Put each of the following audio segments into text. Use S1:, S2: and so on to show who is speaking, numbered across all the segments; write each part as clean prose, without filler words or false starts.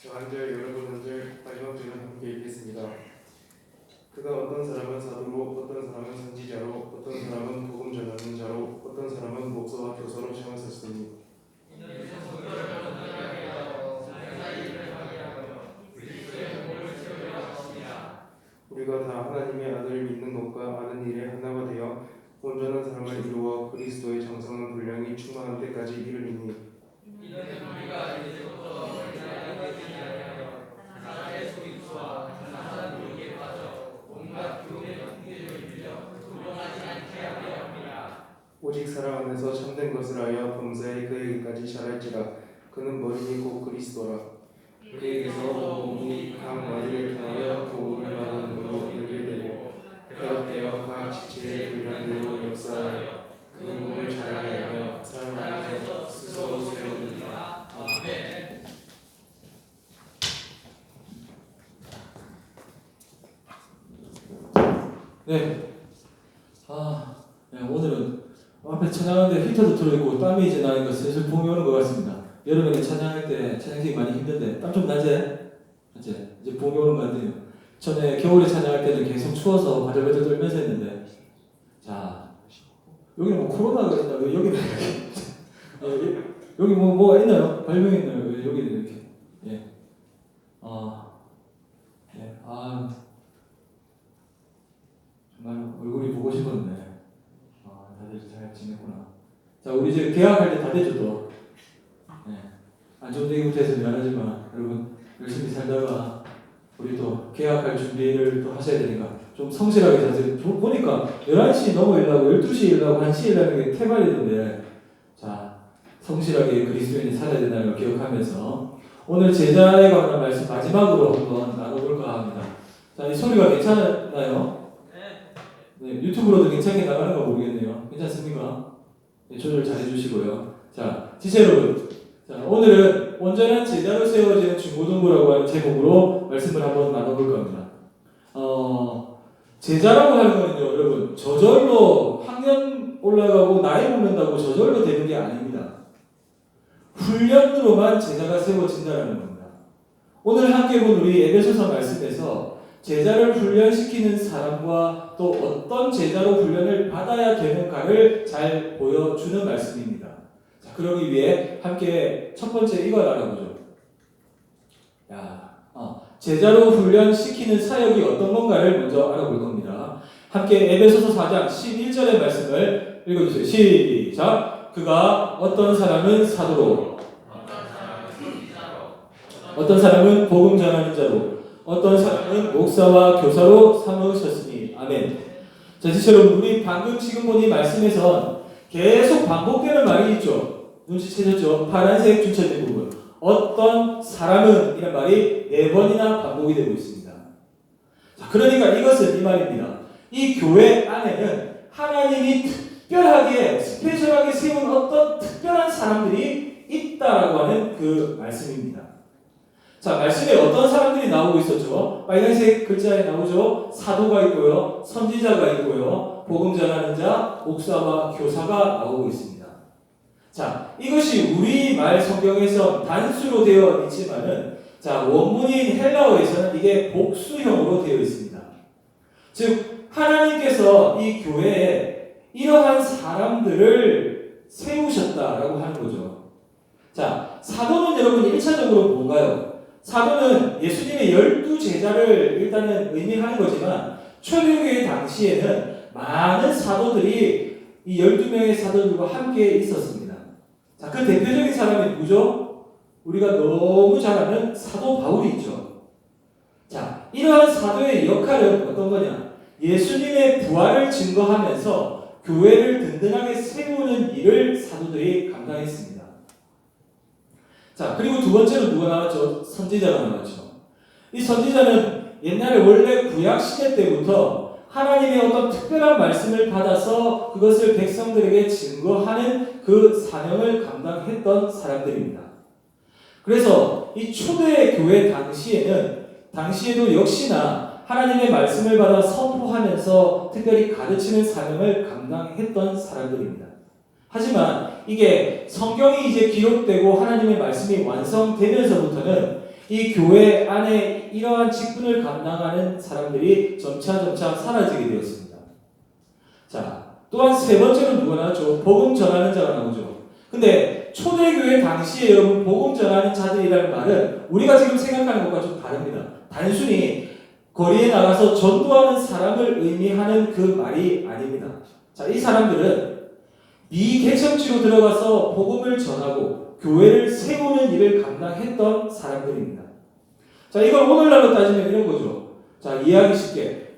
S1: 저 한 절 여러분 한 절 마지막 절은 함께 읽겠습니다. 그가 어떤 사람은 사도로, 어떤 사람은 선지자로, 어떤 사람은 복음 전하는 자로, 어떤 사람은 목사와 교사로 세웠으니 우리가 다 하나님의 아들을 믿는 것과 아는 일에 하나가 되어 온전한 사람을 이루어 그리스도의 장성한 분량이 충만한 때까지 이르리니
S2: 이는 우리가 이제부터 하나님의 소유와 가난한 욕에 빠져 온갖 교훈의 풍기를 빌려 도용하지 않게 하려 합니다.
S1: 오직 사랑 안에서 참된 것을 하여 범사에 그에게까지 자랄지라. 그는 머리니 곧 그리스도라. 그에게서 몸이 각 머리를 통하여 도움을 받는 으로 이르게 되고 배합되어 각 지체의 분량 대로 역사하여 그 몸을 자라게 하며 사랑 안에서 스스로 세우느니라. 아멘.
S3: 네. 오늘은 앞에 찬양하는데 히터도 틀어있고 땀이 이제 나니까 슬슬 봄이 오는 것 같습니다. 여름에 찬양할 때 찬양이 많이 힘든데 땀 좀 나지? 맞지? 이제 봄이 오는 것 같아요. 전에 겨울에 찬양할 때는 계속 추워서 바들바들 떨면서 했는데, 자, 여기는 뭐 코로나가 있나? 왜 여기는 이렇게? 여기 뭐 있나요? 발명 있나요? 왜 여기는 이렇게? 예. 네. 정말 얼굴이 보고 싶었네. 다들 잘 지냈구나. 자, 우리 이제 계약할 때 다 되죠, 또. 네. 안 좋은 얘기부터 해서 미안하지만, 여러분, 열심히 살다가, 우리 또 계약할 준비를 또 하셔야 되니까, 좀 성실하게 사세요. 보니까, 11시 넘어 일하고, 12시 일하고, 1시 일하는 게 태발이던데, 자, 성실하게 그리스도인이 살아야 된다는 걸 기억하면서, 오늘 제자에 관한 말씀 마지막으로 한번 나눠볼까 합니다. 자, 이 소리가 괜찮나요? 네, 유튜브로도 괜찮게 나가는 거 모르겠네요. 괜찮습니까? 네, 조절 잘 해주시고요. 자, 지체 여러분. 자, 오늘은 온전한 제자로 세워지는 중고등부라고 하는 제목으로 말씀을 한번 나눠볼 겁니다. 제자라고 하는 거는요, 여러분, 저절로 학년 올라가고 나이 먹는다고 저절로 되는 게 아닙니다. 훈련으로만 제자가 세워진다는 겁니다. 오늘 함께 본 우리 에베소서 말씀에서 제자를 훈련시키는 사람과 또 어떤 제자로 훈련을 받아야 되는가를 잘 보여주는 말씀입니다. 자, 그러기 위해 함께 첫 번째 이걸 알아보죠. 제자로 훈련시키는 사역이 어떤 건가를 먼저 알아볼 겁니다. 함께 에베소서 4장 11절의 말씀을 읽어주세요. 시작! 그가 어떤 사람은 사도로, 어떤 사람은 복음 전하는 자로, 어떤 사람은 목사와 교사로 삼으셨으니. 아멘. 자, 여러분, 우리 방금 지금 본 이 말씀에선 계속 반복되는 말이 있죠. 눈치채셨죠? 파란색 줄쳐진 부분. 어떤 사람은 이런 말이 4번이나 반복이 되고 있습니다. 자, 그러니까 이것은 이 말입니다. 이 교회 안에는 하나님이 특별하게, 스페셜하게 세운 어떤 특별한 사람들이 있다라고 하는 그 말씀입니다. 자, 말씀에 어떤 사람들이 나오고 있었죠? 빨간색 글자에 나오죠? 사도가 있고요, 선지자가 있고요, 복음 전하는 자, 목사와 교사가 나오고 있습니다. 자, 이것이 우리말 성경에서 단수로 되어 있지만은, 자, 원문인 헬라어에서는 이게 복수형으로 되어 있습니다. 즉, 하나님께서 이 교회에 이러한 사람들을 세우셨다라고 하는 거죠. 자, 사도는 여러분 1차적으로 뭔가요? 사도는 예수님의 12제자를 일단은 의미하는 거지만 초대교회 당시에는 많은 사도들이 이 12명의 사도들과 함께 있었습니다. 자, 그 대표적인 사람이 누구죠? 우리가 너무 잘 아는 사도 바울이 있죠. 자, 이러한 사도의 역할은 어떤 거냐? 예수님의 부활을 증거하면서 교회를 든든하게 세우는 일을 사도들이 감당했습니다. 자, 그리고 두 번째로 누가 나왔죠? 선지자가 나왔죠. 이 선지자는 옛날에 원래 구약시대 때부터 하나님의 어떤 특별한 말씀을 받아서 그것을 백성들에게 증거하는 그 사명을 감당했던 사람들입니다. 그래서 이 초대 교회 당시에도 역시나 하나님의 말씀을 받아 선포하면서 특별히 가르치는 사명을 감당했던 사람들입니다. 하지만 이게 성경이 이제 기록되고 하나님의 말씀이 완성되면서부터는 이 교회 안에 이러한 직분을 감당하는 사람들이 점차 사라지게 되었습니다. 자, 또한 세 번째로 누가 나왔죠? 복음 전하는 자가 나오죠. 근데 초대교회 당시에 여러분 복음 전하는 자들이라는 말은 우리가 지금 생각하는 것과 좀 다릅니다. 단순히 거리에 나가서 전도하는 사람을 의미하는 그 말이 아닙니다. 자, 이 사람들은 미개척지로 들어가서 복음을 전하고 교회를 세우는 일을 감당했던 사람들입니다. 자, 이걸 오늘날로 따지면 이런 거죠. 자, 이해하기 쉽게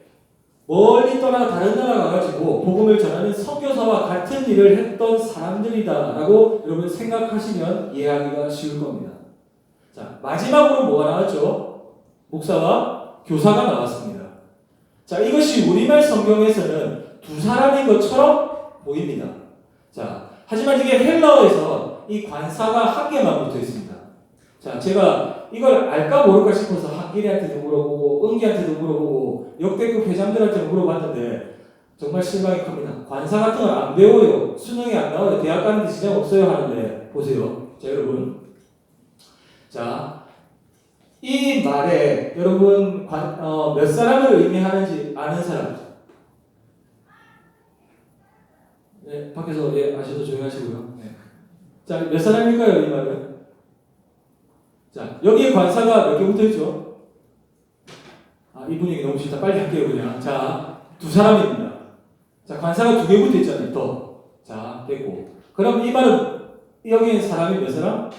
S3: 멀리 떠나 다른 나라 가가지고 복음을 전하는 선교사와 같은 일을 했던 사람들이다라고 여러분 생각하시면 이해하기가 쉬울 겁니다. 자, 마지막으로 뭐가 나왔죠? 목사와 교사가 나왔습니다. 자, 이것이 우리말 성경에서는 두 사람인 것처럼 보입니다. 자, 하지만 이게 헬라어에서 이 관사가 한 개만 붙어 있습니다. 자, 제가 이걸 알까 모를까 싶어서 한길이한테도 물어보고 은기한테도 물어보고 역대급 회장들한테도 물어봤는데 정말 실망이 큽니다. 관사 같은 걸 안 배워요. 수능에 안 나와요. 대학 가는데 지장 없어요 하는데 보세요. 자, 여러분. 자, 이 말에 여러분 몇 사람을 의미하는지 아는 사람? 네, 밖에서 아셔도 조용히 하시고요. 네. 자, 몇 사람일까요, 이 말은? 자, 여기에 관사가 몇 개 붙어 있죠? 아, 이 분위기 너무 싫다. 빨리 할게요, 그냥. 자, 두 사람입니다. 자, 관사가 두 개 붙어 있잖아요, 더. 자, 됐고. 그럼 이 말은, 여기에 사람이 몇 사람?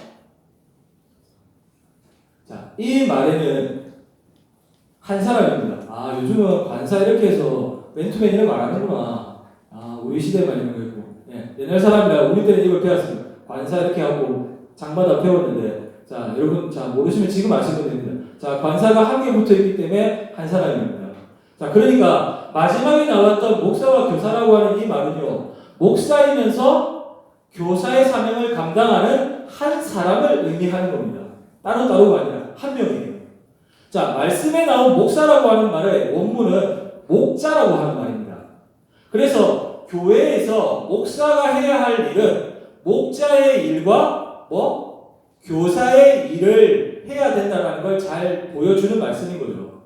S3: 자, 이 말에는 한 사람입니다. 아, 요즘은 관사 이렇게 해서 맨투맨 이런 거 안 하는구나. 아, 우리 시대만 이런 거 있고. 예, 옛날 사람이라 우리 때는 이걸 배웠습니다. 관사 이렇게 하고 장마다 배웠는데, 자, 여러분, 자, 모르시면 지금 아시면 됩니다. 자, 관사가 한 개 붙어 있기 때문에 한 사람입니다. 자, 그러니까 마지막에 나왔던 목사와 교사라고 하는 이 말은요, 목사이면서 교사의 사명을 감당하는 한 사람을 의미하는 겁니다. 따로가 아니라 한 명이에요. 자, 말씀에 나온 목사라고 하는 말의 원문은 목자라고 하는 말입니다. 그래서 교회에서 목사가 해야 할 일은 목자의 일과 교사의 일을 해야 된다는 걸 잘 보여주는 말씀인 거죠.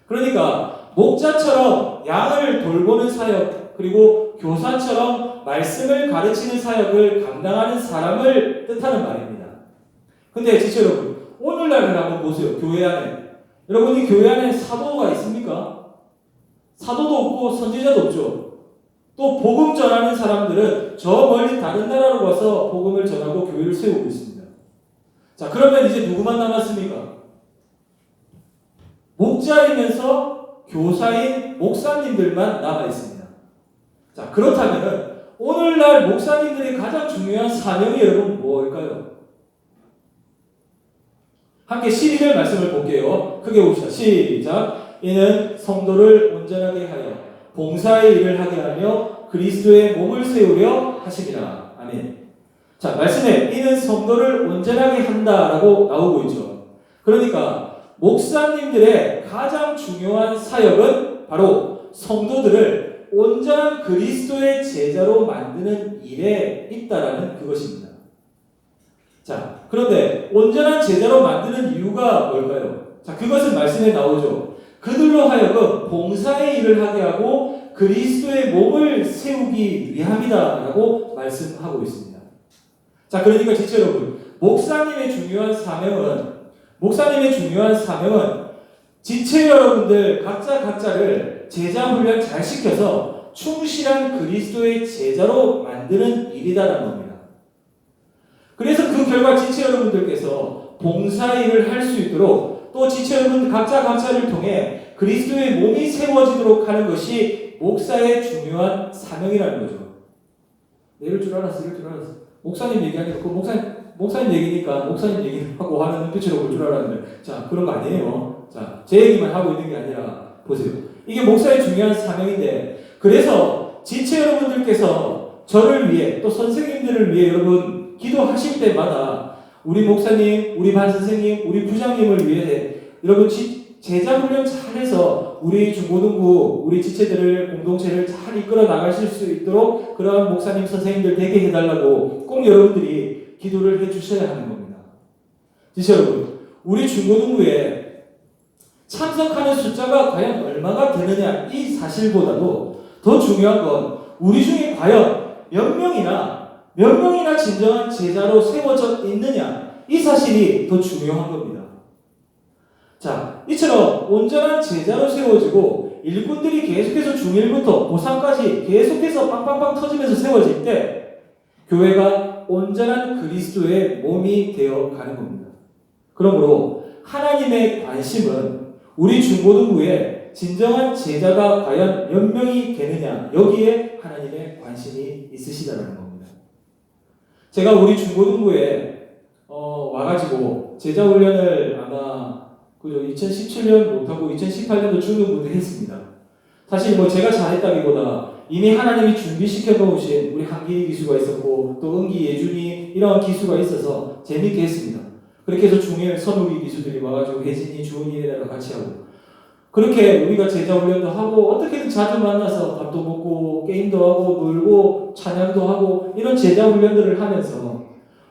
S3: 그러니까 목자처럼 양을 돌보는 사역, 그리고 교사처럼 말씀을 가르치는 사역을 감당하는 사람을 뜻하는 말입니다. 근데 지체 여러분, 오늘날을 한번 보세요. 교회 안에. 여러분이 교회 안에 사도가 있습니까? 사도도 없고 선지자도 없죠. 또 복음 전하는 사람들은 저 멀리 다른 나라로 가서 복음을 전하고 교회를 세우고 있습니다. 자, 그러면 이제 누구만 남았습니까? 목자이면서 교사인 목사님들만 남아 있습니다. 자, 그렇다면 오늘날 목사님들의 가장 중요한 사명이 여러분 뭘까요? 함께 12절 말씀을 볼게요. 크게 봅시다. 시작. 이는 성도를 온전하게 하여 봉사의 일을 하게 하며 그리스도의 몸을 세우려 하심이라. 아멘. 자, 말씀에 이는 성도를 온전하게 한다라고 나오고 있죠. 그러니까 목사님들의 가장 중요한 사역은 바로 성도들을 온전한 그리스도의 제자로 만드는 일에 있다라는 그것입니다. 자, 그런데 온전한 제자로 만드는 이유가 뭘까요? 자, 그것은 말씀에 나오죠. 그들로 하여금 봉사의 일을 하게 하고 그리스도의 몸을 세우기 위함이다라고 말씀하고 있습니다. 자, 그러니까 지체 여러분, 목사님의 중요한 사명은 지체 여러분들 각자를 제자 훈련 잘 시켜서 충실한 그리스도의 제자로 만드는 일이다라는 겁니다. 그래서 그 결과 지체 여러분들께서 봉사일을 할 수 있도록 또 지체 여러분 각자를 통해 그리스도의 몸이 세워지도록 하는 것이 목사의 중요한 사명이라는 거죠. 이럴 줄 알았어. 목사님 얘기하니까 그 목사님 얘기니까 목사님 얘기하고 하는 눈빛으로 볼 줄 알았는데, 자, 그런 거 아니에요. 자, 제 얘기만 하고 있는 게 아니라 보세요. 이게 목사의 중요한 사명인데, 그래서 지체 여러분들께서 저를 위해 또 선생님들을 위해 여러분 기도하실 때마다 우리 목사님, 우리 반 선생님, 우리 부장님을 위해 여러분 제자 훈련 잘해서 우리 중고등부, 우리 지체들을 공동체를 잘 이끌어 나가실 수 있도록 그러한 목사님, 선생님들 되게 해달라고 꼭 여러분들이 기도를 해주셔야 하는 겁니다. 지체 여러분, 우리 중고등부에 참석하는 숫자가 과연 얼마가 되느냐 이 사실보다도 더 중요한 건 우리 중에 과연 몇 명이나 진정한 제자로 세워져 있느냐 이 사실이 더 중요한 겁니다. 자, 이처럼 온전한 제자로 세워지고 일꾼들이 계속해서 중1부터 고3까지 계속해서 빵빵빵 터지면서 세워질 때 교회가 온전한 그리스도의 몸이 되어 가는 겁니다. 그러므로 하나님의 관심은 우리 중고등부에 진정한 제자가 과연 몇 명이 되느냐 여기에 하나님의 관심이 있으시다는 겁니다. 제가 우리 중고등부에 와가지고 제자 훈련을 아마 2017년 못하고 2018년도 중등부 때 했습니다. 사실 제가 잘했다기보다 이미 하나님이 준비시켜 놓으신 우리 한기희 기수가 있었고 또 은기 예준이 이런 기수가 있어서 재밌게 했습니다. 그렇게 해서 중일 선우기 기수들이 와가지고 혜진이 주은이랑 같이 하고 그렇게 우리가 제자 훈련도 하고 어떻게든 자주 만나서 밥도 먹고 게임도 하고 놀고 찬양도 하고 이런 제자 훈련들을 하면서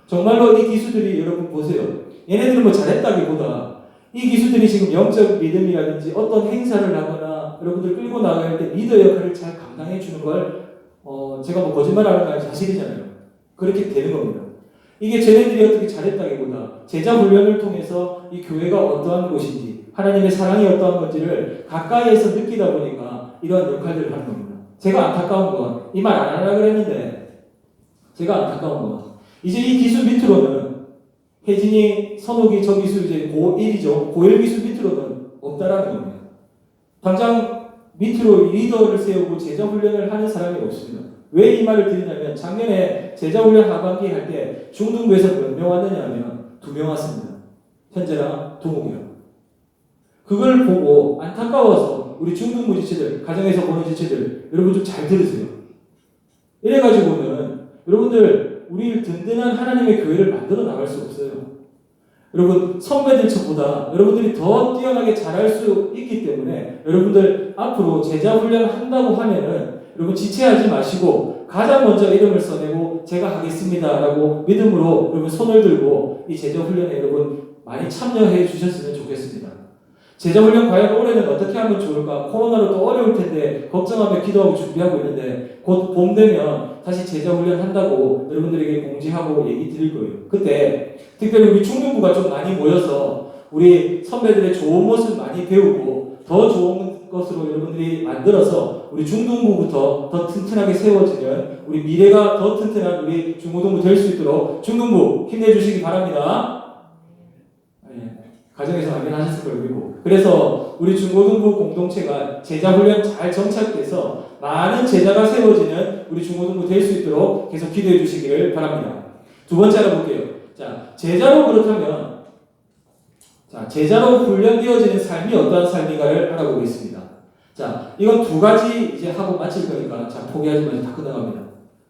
S3: 정말로 이 기수들이 여러분 보세요. 얘네들은 잘했다기보다 이 기수들이 지금 영적 믿음이라든지 어떤 행사를 하거나 여러분들 끌고 나갈 때 리더 역할을 잘 감당해 주는 걸 제가 거짓말하는 게 아니라 사실이잖아요. 그렇게 되는 겁니다. 이게 쟤네들이 어떻게 잘했다기보다 제자 훈련을 통해서 이 교회가 어떠한 곳인지 하나님의 사랑이 어떠한 건지를 가까이에서 느끼다 보니까 이런 역할들을 하는 겁니다. 제가 안타까운 건 이 말 안 하려고 그랬는데 제가 안타까운 건 이제 이 기수 밑으로는 혜진이, 선욱이 저 기수 이제 고1이죠. 고1 기수 밑으로는 없다라는 겁니다. 당장 밑으로 리더를 세우고 제자 훈련을 하는 사람이 없습니다. 왜 이 말을 드리냐면 작년에 제자 훈련 하반기 할 때 중등부에서 몇 명 왔느냐 하면 2명 왔습니다. 현재랑 동욱이요. 그걸 보고 안타까워서 우리 중등부 지체들, 가정에서 보는 지체들 여러분 좀 잘 들으세요. 이래가지고는 여러분들 우리 든든한 하나님의 교회를 만들어 나갈 수 없어요. 여러분 선배들보다 여러분들이 더 뛰어나게 잘할 수 있기 때문에 여러분들 앞으로 제자 훈련 한다고 하면은 여러분 지체하지 마시고 가장 먼저 이름을 써내고 제가 하겠습니다라고 믿음으로 여러분 손을 들고 이 제자 훈련에 여러분 많이 참여해 주셨으면 좋겠습니다. 제자 훈련 과연 올해는 어떻게 하면 좋을까? 코로나로 또 어려울 텐데 걱정하며 기도하고 준비하고 있는데 곧 봄 되면 다시 제자 훈련 한다고 여러분들에게 공지하고 얘기 드릴 거예요. 그때 특별히 우리 중등부가 좀 많이 모여서 우리 선배들의 좋은 모습 많이 배우고 더 좋은 것으로 여러분들이 만들어서 우리 중등부부터 더 튼튼하게 세워지는 우리 미래가 더 튼튼한 우리 중고등부 될 수 있도록 중등부 힘내주시기 바랍니다. 가정에서 확인하셨을 걸 믿고 그래서 우리 중고등부 공동체가 제자훈련 잘 정착돼서 많은 제자가 세워지는 우리 중고등부 될 수 있도록 계속 기도해 주시기를 바랍니다. 두 번째 알아볼게요. 자, 제자로 그렇다면 제자로 훈련되어지는 삶이 어떠한 삶인가를 알아보겠습니다. 자, 이건 두 가지 이제 하고 마칠 거니까 포기하지 마시고 다 끝나갑니다.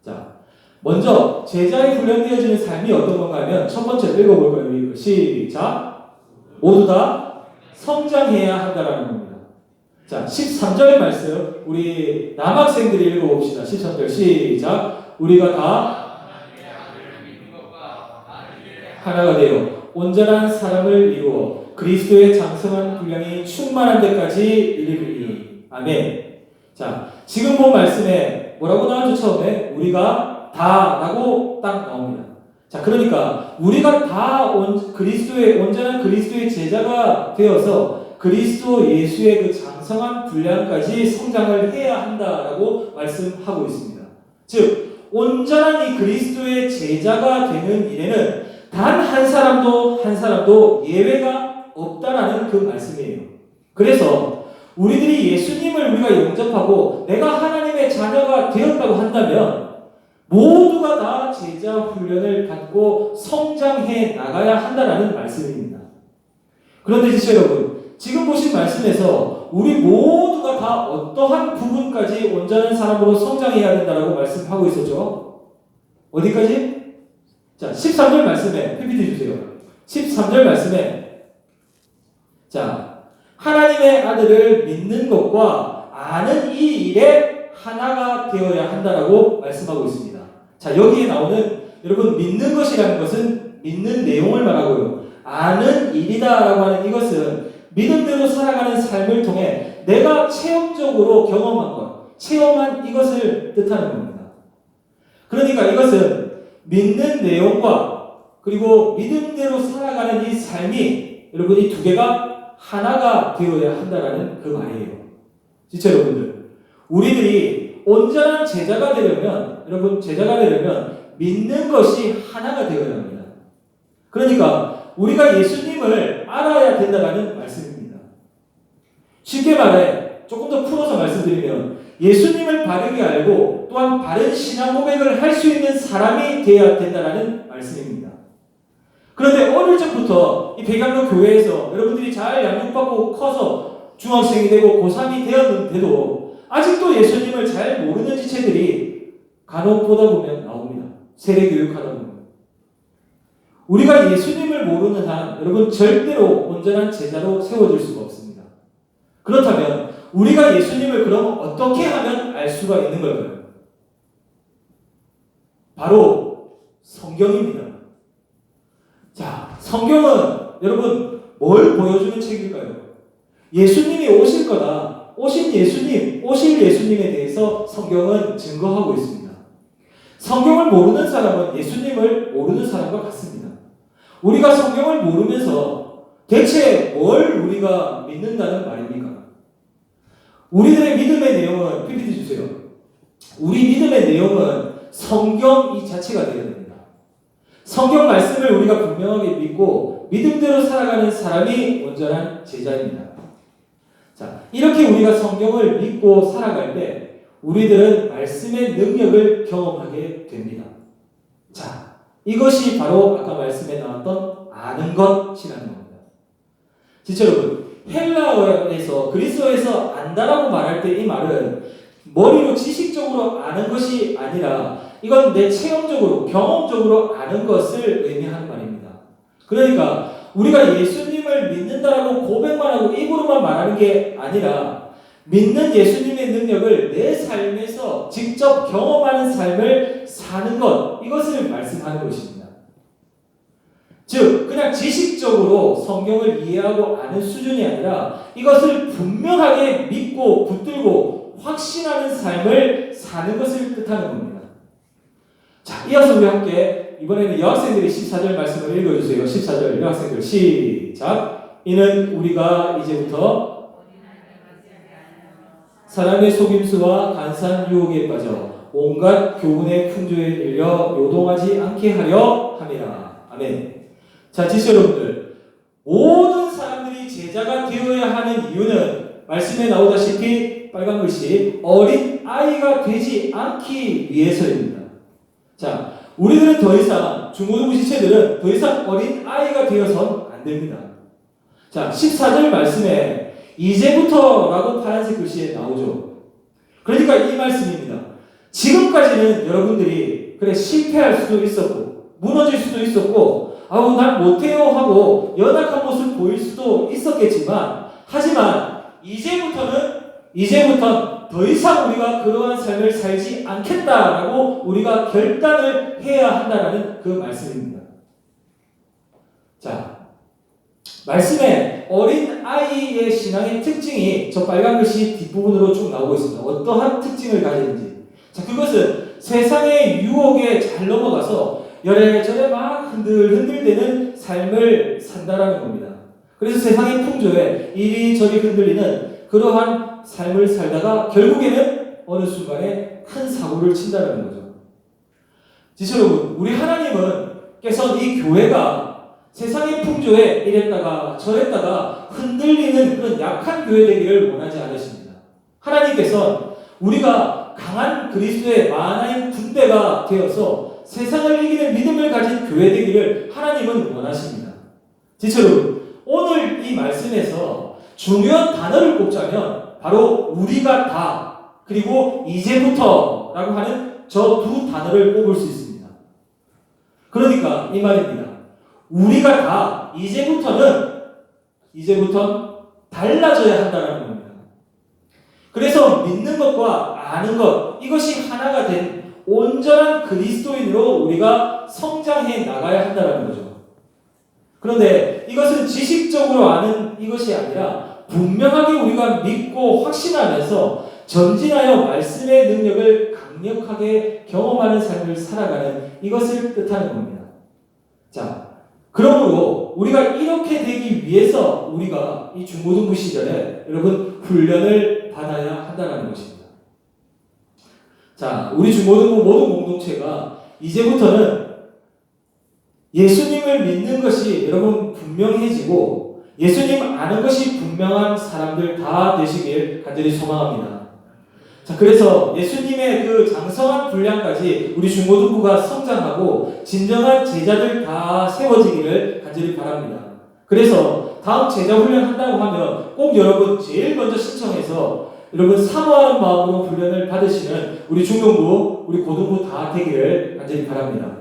S3: 자, 먼저 제자에 훈련되어지는 삶이 어떤 건가 하면 첫 번째 읽어볼 거예요. 시작! 모두 다 성장해야 한다라는 겁니다. 자, 13절 말씀 우리 남학생들이 읽어봅시다. 13절 시작. 우리가 다 하나가 되어 온전한 사람을 이루어 그리스도의 장성한 분량이 충만한 데까지 이르리니. 아멘. 자, 지금 본 말씀에 뭐라고 나왔죠? 처음에 우리가 다라고 딱 나옵니다. 자, 그러니까 우리가 다 온전한 그리스도의 제자가 되어서 그리스도 예수의 그 장성한 분량까지 성장을 해야 한다라고 말씀하고 있습니다. 즉 온전한 이 그리스도의 제자가 되는 일에는 단 한 사람도 예외가 없다라는 그 말씀이에요. 그래서 우리들이 예수님을 우리가 영접하고 내가 하나님의 자녀가 되었다고 한다면 모두가 다 제자 훈련을 받고 성장해 나가야 한다는 말씀입니다. 그런데 지체 여러분, 지금 보신 말씀에서 우리 모두가 다 어떠한 부분까지 온전한 사람으로 성장해야 된다고 말씀하고 있었죠? 어디까지? 자, 13절 말씀에 PPT 주세요. 13절 말씀에 자, 하나님의 아들을 믿는 것과 아는 이 일에 하나가 되어야 한다라고 말씀하고 있습니다. 자, 여기에 나오는 여러분 믿는 것이라는 것은 믿는 내용을 말하고요. 아는 일이다라고 하는 이것은 믿음대로 살아가는 삶을 통해 내가 체험적으로 경험한 것, 체험한 이것을 뜻하는 겁니다. 그러니까 이것은 믿는 내용과 그리고 믿음대로 살아가는 이 삶이 여러분 이 두 개가 하나가 되어야 한다라는 그 말이에요. 진짜 여러분들, 우리들이 온전한 제자가 되려면, 여러분 제자가 되려면 믿는 것이 하나가 되어야 합니다. 그러니까 우리가 예수님을 알아야 된다는 말씀입니다. 쉽게 말해 조금 더 풀어서 말씀드리면 예수님을 바르게 알고 또한 바른 신앙 고백을 할 수 있는 사람이 되어야 된다는 말씀입니다. 그런데 어릴 적부터 이 백양로 교회에서 여러분들이 잘 양육받고 커서 중학생이 되고 고3이 되었는데도 아직도 예수님을 잘 모르는 지체들이 간혹 보다 보면 나옵니다. 세례교육하다 보면. 우리가 예수님을 모르는 한 여러분 절대로 온전한 제자로 세워질 수가 없습니다. 그렇다면 우리가 예수님을 그럼 어떻게 하면 알 수가 있는 걸까요? 바로 성경입니다. 자, 성경은 여러분 뭘 보여주는 책일까요? 예수님이 오실 거다. 오실 예수님에 대해서 성경은 증거하고 있습니다. 성경을 모르는 사람은 예수님을 모르는 사람과 같습니다. 우리가 성경을 모르면서 대체 뭘 우리가 믿는다는 말입니까? 우리들의 믿음의 내용은 PPT 주세요. 우리 믿음의 내용은 성경 이 자체가 되어야 됩니다. 성경 말씀을 우리가 분명하게 믿고 믿음대로 살아가는 사람이 온전한 제자입니다. 자, 이렇게 우리가 성경을 믿고 살아갈 때 우리들은 말씀의 능력을 경험하게 됩니다. 자, 이것이 바로 아까 말씀에 나왔던 아는 것이라는 겁니다. 진짜 여러분, 헬라어에서 그리스어에서 안다라고 말할 때 이 말은 머리로 지식적으로 아는 것이 아니라 이건 내 체험적으로 경험적으로 아는 것을 의미하는 말입니다. 그러니까 우리가 예수님을 믿는다라고 고백만 하고 입으로만 말하는 게 아니라 믿는 예수님의 능력을 내 삶에서 직접 경험하는 삶을 사는 것, 이것을 말씀하는 것입니다. 즉 그냥 지식적으로 성경을 이해하고 아는 수준이 아니라 이것을 분명하게 믿고 붙들고 확신하는 삶을 사는 것을 뜻하는 겁니다. 자, 이어서 우리 함께 이번에는 여학생들이 14절 말씀을 읽어주세요. 14절 여학생들 시작. 이는 우리가 이제부터 사람의 속임수와 간사한 유혹에 빠져 온갖 교훈의 풍조에 밀려 요동하지 않게 하려 함이라. 아멘. 자, 지시 여러분들, 모든 사람들이 제자가 되어야 하는 이유는 말씀에 나오다시피 빨간 글씨 어린 아이가 되지 않기 위해서입니다. 자, 우리들은 더 이상 중고등부 지체들은 더 이상 어린 아이가 되어서는 안 됩니다. 자, 14절 말씀에 이제부터라고 파란색 글씨에 나오죠. 그러니까 이 말씀입니다. 지금까지는 여러분들이 그래 실패할 수도 있었고 무너질 수도 있었고 아우 난 못해요 하고 연약한 모습을 보일 수도 있었겠지만 하지만 이제부터 더 이상 우리가 그러한 삶을 살지 않겠다라고 우리가 결단을 해야 한다라는 그 말씀입니다. 자, 말씀에 어린 아이의 신앙의 특징이 저 빨간 글씨 뒷부분으로 쭉 나오고 있습니다. 어떠한 특징을 가지는지. 자, 그것은 세상의 유혹에 잘 넘어가서 열애절에 막 흔들흔들대는 삶을 산다라는 겁니다. 그래서 세상의 풍조에 이리저리 흔들리는 그러한 삶을 살다가 결국에는 어느 순간에 큰 사고를 친다는 거죠. 지금 여러분, 우리 하나님께서 이 교회가 세상의 풍조에 이랬다가 저랬다가 흔들리는 그런 약한 교회 되기를 원하지 않으십니다. 하나님께서는 우리가 강한 그리스도의 만화인 군대가 되어서 세상을 이기는 믿음을 가진 교회 되기를 하나님은 원하십니다. 여러분, 오늘 이 말씀에서 중요한 단어를 꼽자면 바로 우리가 다 그리고 이제부터라고 하는 저 두 단어를 꼽을 수 있습니다. 그러니까 이 말입니다. 우리가 다 이제부터는 달라져야 한다는 겁니다. 그래서 믿는 것과 아는 것 이것이 하나가 된 온전한 그리스도인으로 우리가 성장해 나가야 한다는 거죠. 그런데 이것은 지식적으로 아는 이것이 아니라 분명하게 우리가 믿고 확신하면서 전진하여 말씀의 능력을 강력하게 경험하는 삶을 살아가는 이것을 뜻하는 겁니다. 자, 그러므로 우리가 이렇게 되기 위해서 우리가 이 중고등부 시절에 여러분 훈련을 받아야 한다는 것입니다. 자, 우리 중고등부 모든 공동체가 이제부터는 예수님을 믿는 것이 여러분 분명해지고 예수님 아는 것이 분명한 사람들 다 되시길 간절히 소망합니다. 자, 그래서 예수님의 그 장성한 분량까지 우리 중고등부가 성장하고 진정한 제자들 다 세워지기를 간절히 바랍니다. 그래서 다음 제자 훈련 한다고 하면 꼭 여러분 제일 먼저 신청해서 여러분 사모하는 마음으로 훈련을 받으시는 우리 중등부, 우리 고등부 다 되기를 간절히 바랍니다.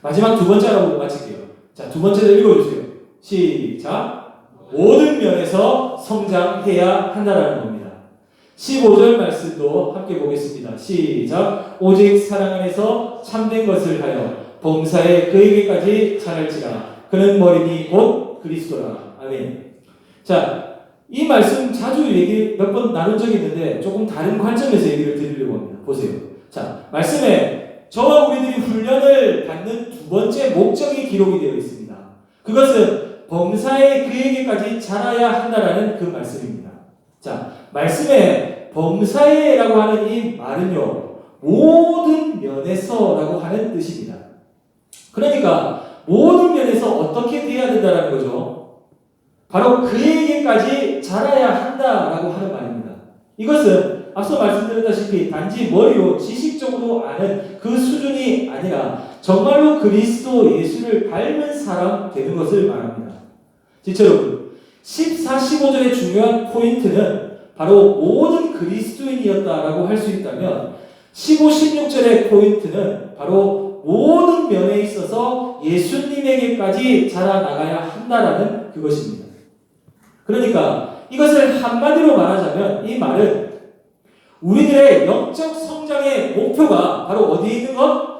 S3: 마지막 두 번째 하고 마칠게요. 자, 두 번째를 읽어주세요. 시작. 모든 면에서 성장해야 한다라는 겁니다. 15절 말씀도 함께 보겠습니다. 시작. 오직 사랑 안에서 참된 것을 하여 범사에 그에게까지 자랄지라. 그는 머리니 곧 그리스도라. 아멘. 자, 이 말씀 자주 얘기 몇 번 나눈 적이 있는데 조금 다른 관점에서 얘기를 드리려고 합니다. 보세요. 자, 말씀에 저와 우리들이 훈련을 받는 두 번째 목적이 기록이 되어 있습니다. 그것은 범사에 그에게까지 자라야 한다라는 그 말씀입니다. 자, 말씀에 범사에라고 하는 이 말은요, 모든 면에서라고 하는 뜻입니다. 그러니까 모든 면에서 어떻게 돼야 된다라는 거죠. 바로 그에게까지 자라야 한다라고 하는 말입니다. 이것은 앞서 말씀드렸다시피 단지 머리로 지식적으로 아는 그 수준이 아니라 정말로 그리스도 예수를 닮은 사람 되는 것을 말합니다. 지체 여러분, 14, 15절의 중요한 포인트는 바로 모든 그리스도인이었다라고 할 수 있다면 15, 16절의 포인트는 바로 모든 면에 있어서 예수님에게까지 자라나가야 한다라는 그것입니다. 그러니까 이것을 한마디로 말하자면 이 말은 우리들의 영적 성장의 목표가 바로 어디에 있는 것?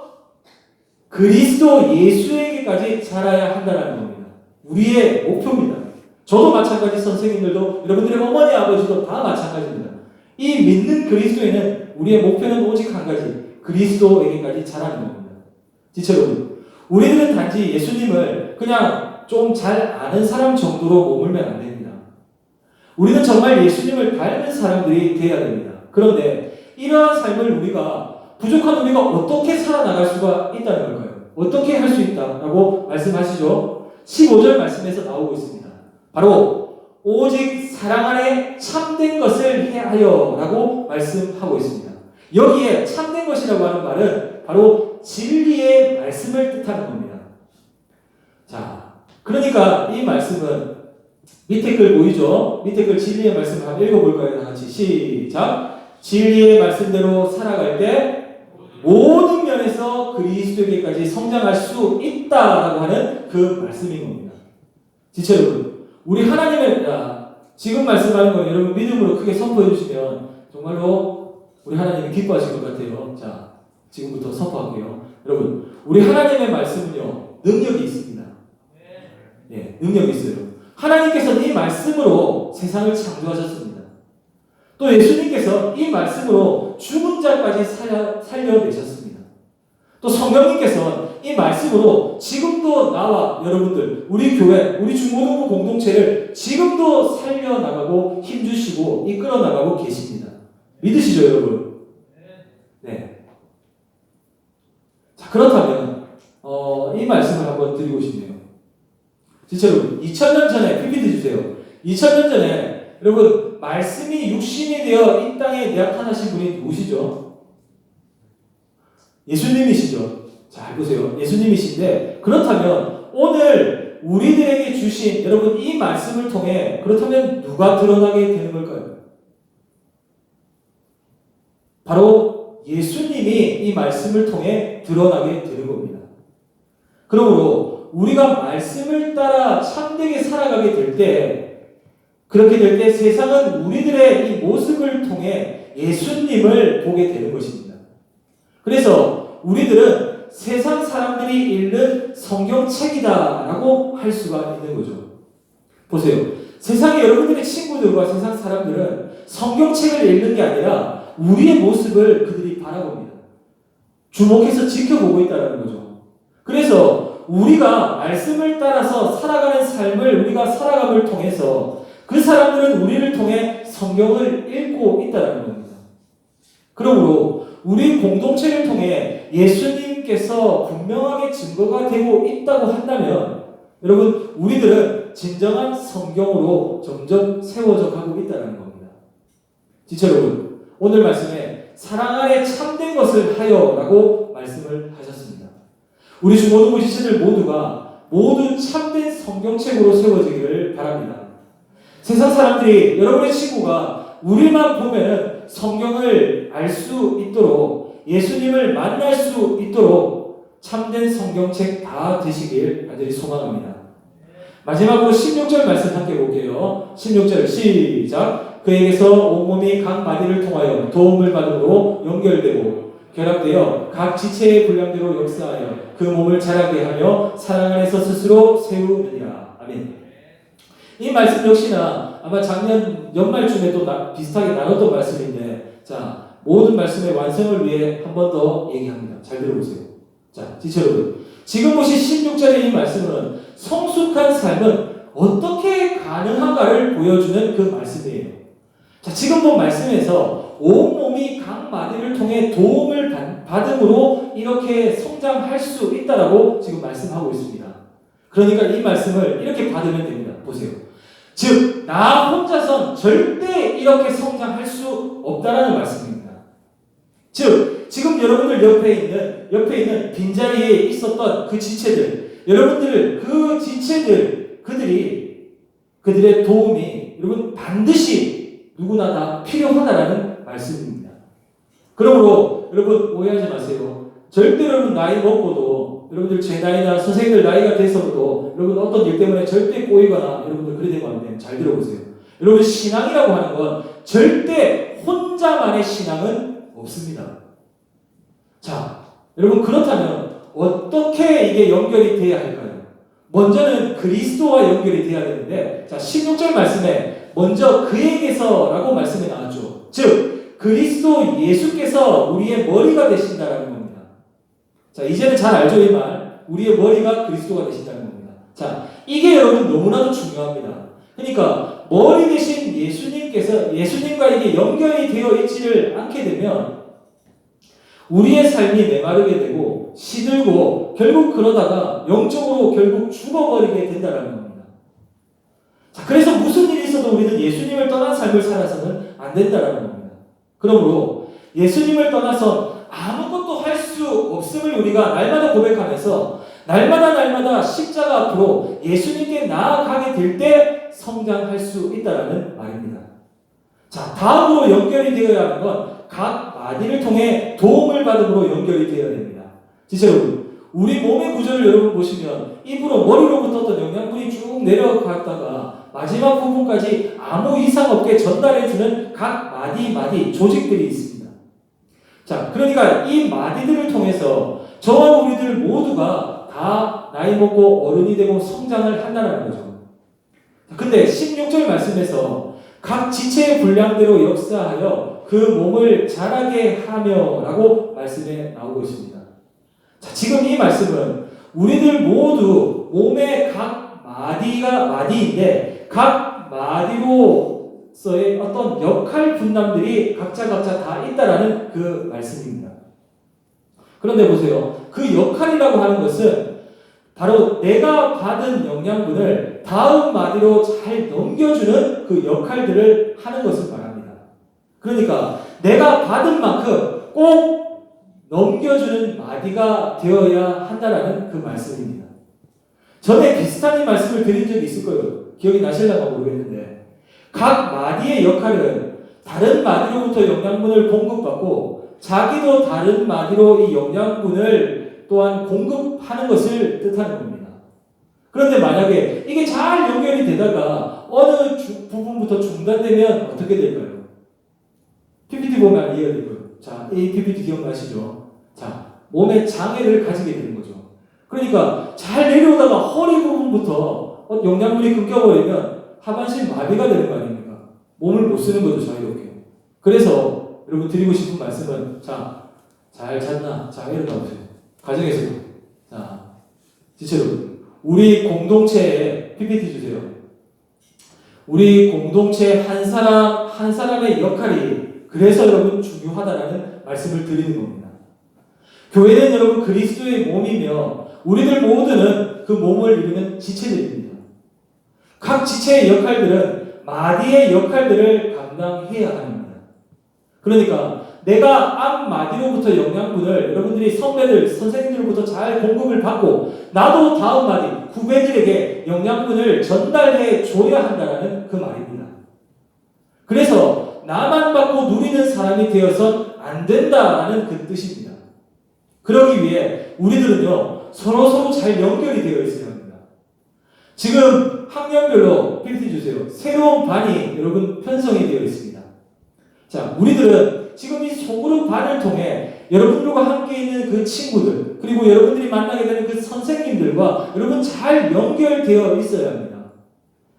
S3: 그리스도 예수에게까지 자라야 한다는 겁니다. 우리의 목표입니다. 저도 마찬가지, 선생님들도, 여러분들의 어머니 아버지도 다 마찬가지입니다. 이 믿는 그리스도인은 우리의 목표는 오직 한 가지, 그리스도에게까지 자라는 겁니다. 지체 여러분, 우리들은 단지 예수님을 그냥 좀 잘 아는 사람 정도로 머물면 안 됩니다. 우리는 정말 예수님을 닮은 사람들이 되어야 됩니다. 그런데 이러한 삶을 우리가, 부족한 우리가 어떻게 살아나갈 수가 있다는 걸까요? 어떻게 할 수 있다라고 말씀하시죠? 15절 말씀에서 나오고 있습니다. 바로 오직 사랑 안에 참된 것을 해하여 라고 말씀하고 있습니다. 여기에 참된 것이라고 하는 말은 바로 진리의 말씀을 뜻하는 겁니다. 자, 그러니까 이 말씀은 밑에 글 보이죠? 밑에 글 진리의 말씀을 한번 읽어볼까요? 다 같이 시작. 진리의 말씀대로 살아갈 때 모든 면에서 그리스도에게까지 성장할 수 있다라고 하는 그 말씀인 겁니다. 지체 여러분, 우리 하나님의 지금 말씀하는 거 여러분 믿음으로 크게 선포해 주시면 정말로 우리 하나님이 기뻐하실 것 같아요. 자, 지금부터 선포할게요. 여러분, 우리 하나님의 말씀은요, 능력이 있습니다. 네, 능력이 있어요. 하나님께서는 이 말씀으로 세상을 창조하셨습니다. 또 예수님께서 이 말씀으로 죽은 자까지 살려내셨습니다. 또 성령님께서 이 말씀으로 지금도 나와 여러분들, 우리 교회, 우리 중고등부 공동체를 지금도 살려나가고 힘주시고 이끌어나가고 계십니다. 믿으시죠, 여러분? 네. 자, 그렇다면 이 말씀을 한번 드리고 싶네요. 진짜 여러분, 2000년 전에 PPT 주세요. 2000년 전에 여러분 말씀이 육신이 되어 이 땅에 나타나신 분이 누구시죠? 예수님이시죠. 잘 보세요. 예수님이신데 그렇다면 오늘 우리들에게 주신 여러분 이 말씀을 통해 그렇다면 누가 드러나게 되는 걸까요? 바로 예수님이 이 말씀을 통해 드러나게 되는 겁니다. 그러므로 우리가 말씀을 따라 참되게 살아가게 될 때, 그렇게 될 때 세상은 우리들의 이 모습을 통해 예수님을 보게 되는 것입니다. 그래서 우리들은 세상 사람들이 읽는 성경책이다라고 할 수가 있는 거죠. 보세요. 세상의 여러분들의 친구들과 세상 사람들은 성경책을 읽는 게 아니라 우리의 모습을 그들이 바라봅니다. 주목해서 지켜보고 있다는 거죠. 그래서 우리가 말씀을 따라서 살아가는 삶을 우리가 살아감을 통해서 그 사람들은 우리를 통해 성경을 읽고 있다는 겁니다. 그러므로 우리 공동체를 통해 예수님께서 분명하게 증거가 되고 있다고 한다면 여러분 우리들은 진정한 성경으로 점점 세워져 가고 있다는 겁니다. 지체 여러분 오늘 말씀에 사랑 안에 참된 것을 하여라고 말씀을 하셨습니다. 우리 중고등부 지체들 모두가 모두 참된 성경책으로 세워지기를 바랍니다. 세상 사람들이 여러분의 친구가 우리만 보면은 성경을 알 수 있도록 예수님을 만날 수 있도록 참된 성경책 다 되시길 간절히 소망합니다. 마지막으로 16절 말씀 함께 볼게요. 16절 시작. 그에게서 온몸이 각 마디를 통하여 도움을 받음으로 연결되고 결합되어 각 지체의 분량대로 역사하여 그 몸을 자라게 하며 사랑 안에서 스스로 세우느니라. 아멘. 이 말씀 역시나 아마 작년 연말쯤에 또 비슷하게 나눴던 말씀인데 자 모든 말씀의 완성을 위해 한 번 더 얘기합니다. 잘 들어보세요. 자 지체 여러분 지금 보신 16절의 이 말씀은 성숙한 삶은 어떻게 가능한가를 보여주는 그 말씀이에요. 자 지금 본 말씀에서 온몸이 각 마디를 통해 도움을 받음으로 이렇게 성장할 수 있다라고 지금 말씀하고 있습니다. 그러니까 이 말씀을 이렇게 받으면 됩니다. 보세요. 즉, 나 혼자선 절대 이렇게 성장할 수 없다라는 말씀입니다. 즉, 지금 여러분들 옆에 있는 빈자리에 있었던 그 지체들, 여러분들 그 지체들, 그들의 도움이 여러분 반드시 누구나 다 필요하다라는 말씀입니다. 그러므로 여러분 오해하지 마세요. 절대 여러분 나이 먹고도 여러분들 제 나이나 선생님들 나이가 돼서도 여러분 어떤 일 때문에 절대 꼬이거나 여러분들 그래 되면 안 돼요. 잘 들어보세요. 여러분 신앙이라고 하는 건 절대 혼자만의 신앙은 없습니다. 자, 여러분 그렇다면 어떻게 이게 연결이 돼야 할까요? 먼저는 그리스도와 연결이 돼야 되는데 자 16절 말씀에 먼저 그에게서라고 말씀이 나왔죠. 즉 그리스도 예수께서 우리의 머리가 되신다라는 겁니다. 자 이제는 잘 알죠 이 말. 우리의 머리가 그리스도가 되신다는 겁니다. 자 이게 여러분 너무나도 중요합니다. 그러니까 머리 되신 예수님께서 예수님과 이게 연결이 되어 있지를 않게 되면 우리의 삶이 메마르게 되고 시들고 결국 그러다가 영적으로 결국 죽어버리게 된다는 겁니다. 자, 그래서 무슨 일이 있어도 우리는 예수님을 떠난 삶을 살아서는 안 된다는 겁니다. 그러므로 예수님을 떠나서 아무것도 할 수 없음을 우리가 날마다 고백하면서 날마다 십자가 앞으로 예수님께 나아가게 될 때 성장할 수 있다는 말입니다. 자, 다음으로 연결이 되어야 하는 건 각 마디를 통해 도움을 받음으로 연결이 되어야 됩니다. 진짜 여러분, 우리 몸의 구조를 여러분 보시면 입으로 머리로부터 어떤 영양분이 쭉 내려갔다가 마지막 부분까지 아무 이상 없게 전달해주는 각 마디 조직들이 있습니다. 자, 그러니까 이 마디들을 통해서 저와 우리들 모두가 다 나이 먹고 어른이 되고 성장을 한다는 거죠. 근데 16절 말씀에서 각 지체의 분량대로 역사하여 그 몸을 자라게 하며 라고 말씀에 나오고 있습니다. 자, 지금 이 말씀은 우리들 모두 몸의 각 마디인데 각 마디로서의 어떤 역할 분담들이 각자 다 있다라는 그 말씀입니다. 그런데 보세요. 그 역할이라고 하는 것은 바로 내가 받은 영양분을 다음 마디로 잘 넘겨주는 그 역할들을 하는 것을 말합니다. 그러니까 내가 받은 만큼 꼭 넘겨주는 마디가 되어야 한다라는 그 말씀입니다. 전에 비슷한 이 말씀을 드린 적이 있을 거예요. 기억이 나실려나 모르겠는데 각 마디의 역할은 다른 마디로부터 영양분을 공급받고 자기도 다른 마디로 이 영양분을 또한 공급하는 것을 뜻하는 겁니다. 그런데 만약에 이게 잘 연결이 되다가 어느 부분부터 중단되면 어떻게 될까요? PPT 보면 이해가 되고요. 자, 이 PPT 기억나시죠? 자, 몸에 장애를 가지게 되는 거죠. 그러니까 잘 내려오다가 허리 부분부터 영양분이 끊겨버리면 하반신 마비가 되는 거 아닙니까? 몸을 못 쓰는 거죠, 자유롭게. 그래서 여러분 드리고 싶은 말씀은 자, 잘 잤나? 자, 일어나 보세요. 가정에서도. 자, 지체로 우리 공동체에 PPT 주세요. 우리 공동체 한 사람 한 사람의 역할이 그래서 여러분 중요하다라는 말씀을 드리는 겁니다. 교회는 여러분 그리스도의 몸이며 우리들 모두는 그 몸을 이루는 지체들입니다. 각 지체의 역할들은 마디의 역할들을 감당해야 합니다. 그러니까 내가 앞 마디로부터 영양분을 여러분들이 선배들, 선생님들로부터 잘 공급을 받고 나도 다음 마디, 후배들에게 영양분을 전달해 줘야 한다는 그 말입니다. 그래서 나만 받고 누리는 사람이 되어선 안 된다라는 그 뜻입니다. 그러기 위해 우리들은요 서로 잘 연결이 되어 있어야 합니다. 지금 학년별로 PPT 주세요. 새로운 반이 여러분 편성이 되어 있습니다. 자, 우리들은 지금 이 소그룹 반을 통해 여러분들과 함께 있는 그 친구들 그리고 여러분들이 만나게 되는 그 선생님들과 여러분 잘 연결되어 있어야 합니다.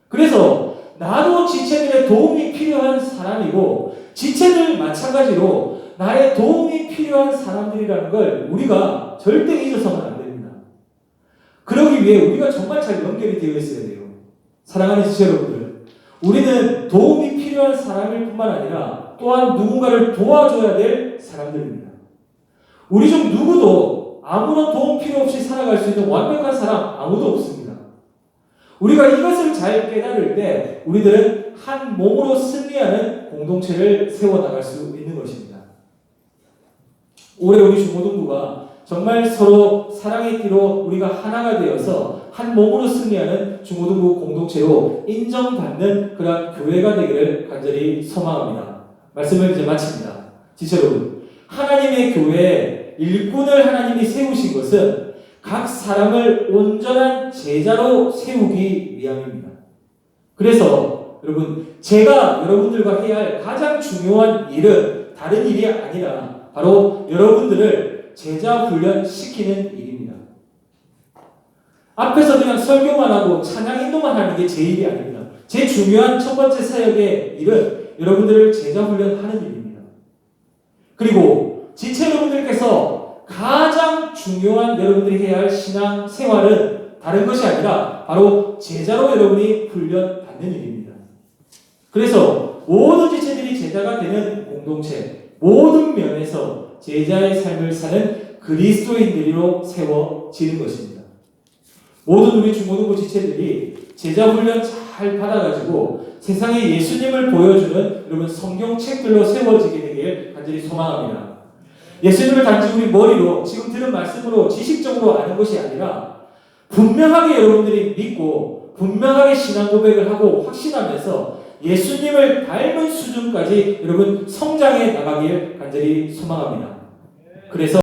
S3: 그래서 나도 지체들의 도움이 필요한 사람이고 지체들 마찬가지로 나의 도움이 필요한 사람들이라는 걸 우리가 절대 잊어서는 안 됩니다. 그러기 위해 우리가 정말 잘 연결이 되어 있어야 돼요. 사랑하는 지체 여러분들, 우리는 도움이 필요한 사람일 뿐만 아니라 또한 누군가를 도와줘야 될 사람들입니다. 우리 중 누구도 아무런 도움 필요 없이 살아갈 수 있는 완벽한 사람 아무도 없습니다. 우리가 이것을 잘 깨달을 때 우리들은 한 몸으로 승리하는 공동체를 세워나갈 수 있는 것입니다. 올해 우리 중고등부가 정말 서로 사랑의 띠로 우리가 하나가 되어서 한 몸으로 승리하는 중고등부 공동체로 인정받는 그런 교회가 되기를 간절히 소망합니다. 말씀을 이제 마칩니다. 지체 여러분, 하나님의 교회에 일꾼을 하나님이 세우신 것은 각 사람을 온전한 제자로 세우기 위함입니다. 그래서 여러분, 제가 여러분들과 해야 할 가장 중요한 일은 다른 일이 아니라 바로 여러분들을 제자 훈련시키는 일입니다. 앞에서 그냥 설교만 하고 찬양 인도만 하는 게 제 일이 아닙니다. 제 중요한 첫 번째 사역의 일은 여러분들을 제자 훈련하는 일입니다. 그리고 지체 여러분들께서 가장 중요한 여러분들이 해야 할 신앙 생활은 다른 것이 아니라 바로 제자로 여러분이 훈련받는 일입니다. 그래서 모든 지체들이 제자가 되는 공동체, 모든 면에서 제자의 삶을 사는 그리스도인들로 세워지는 것입니다. 모든 우리 중고등부 지체들이 제자 훈련 잘 받아가지고 세상에 예수님을 보여주는 여러분 성경책들로 세워지게 되길 간절히 소망합니다. 예수님을 단지 우리 머리로 지금 들은 말씀으로 지식적으로 아는 것이 아니라 분명하게 여러분들이 믿고 분명하게 신앙 고백을 하고 확신하면서 예수님을 닮은 수준까지 여러분 성장해 나가길 간절히 소망합니다. 그래서